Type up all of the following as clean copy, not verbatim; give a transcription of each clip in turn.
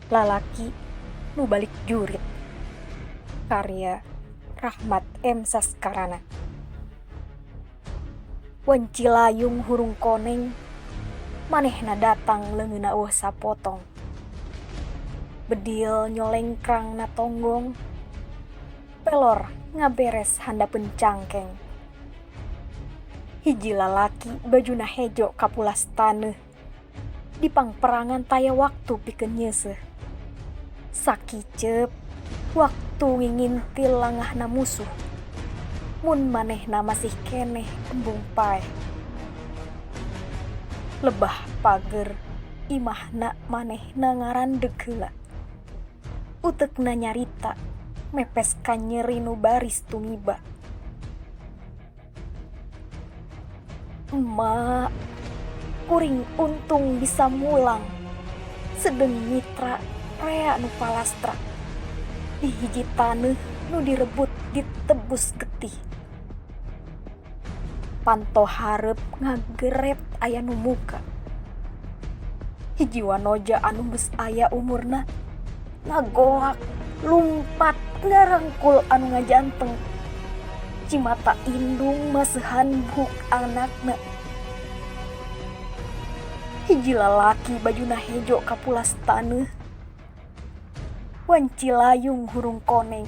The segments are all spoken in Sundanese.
Lalaki nu balik jurit. Karya Rahmat M. Saskarana. Wanci layung hurung koneng, manehna datang leungeuna eueuh sapotong. Bedil nyolengkrang na tonggong, pelor ngaberes handapeun cangkeng. Hiji lalaki bajuna hejo kapulas taneuh, di pangperangan taya waktu pikeun nyeuseuh. Sakicep waktu ngingintil langahna musuh, mun manehna masih keneh embung paeh. Lebah pager imahna manehna ngarandeg heula. Utekna nyarita mepes ka nyeri nu baris tumiba. Emak, kuring untung bisa mulang, sedeng mitra rea nu palastra. Di hiji taneuh nu direbut ditebus getih. Panto hareup ngageret aya nu muka. Hiji wanoja anu geus aya umurna ngagoak, lumpat, ngarangkul anu ngajanteng. Cimata indung maseuhan buk anakna. Hiji lalaki bajuna hejo kapulas taneuh, wanci layung hurung koneng,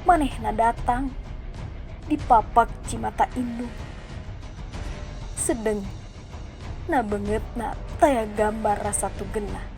manehna datang dipapak cimata indung. Sedeng na beungeutna taya gambar rasa tugenna.